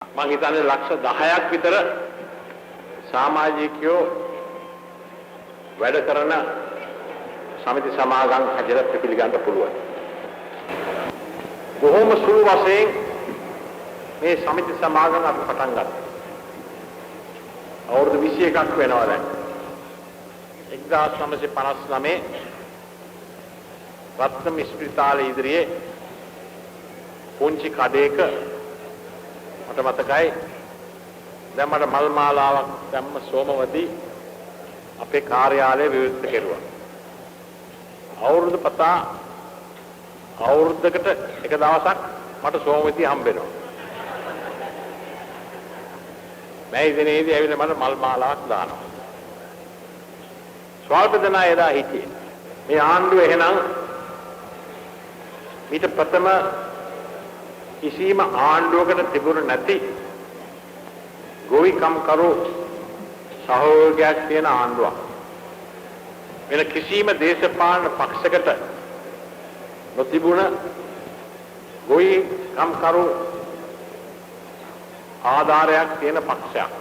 මම හිතන්නේ ලක්ෂ 10ක් විතර සමාජිකයෝ වැඩ කරන සමිති සමාගම් හැදලා පිළිගන්න පුළුවන්. බොහොම සුළු වශයෙන් මේ සමිති සමාගම් අපි පටන් ගත්තා. අවුරුදු 21ක් වෙනවා දැන්. 1959 රත්නම ස්පිරිතාලේ ඉදිරියේ පුංචි කඩේක මට මතකයි දැන් මට මල් මාලාවක් දැම්ම සෝමවදී අපේ කාර්යාලය විවෘත කෙරුවා. අවුරුදු පතා අවුරුද්දකට එක දවසක් මට සෝමවදී හම්බ වෙනවා. මේ දිනේදී ඇවිල්ලා මට මල් මාලාවක් දානවා. ස්වල්ප දෙනා එදා හිටියේ. මේ ආණ්ඩුව එහෙනම් ඊට ප්‍රථම කිසිම ආණ්ඩුවකට තිබුණ නැති ගොවිකම් කරු සහෝදරයක් තියෙන ආණ්ඩුවක්. වෙන කිසිම දේශපාලන පක්ෂයකට නොතිබුණ ගොවිකම් කරු ආධාරයක් තියෙන පක්ෂයක්.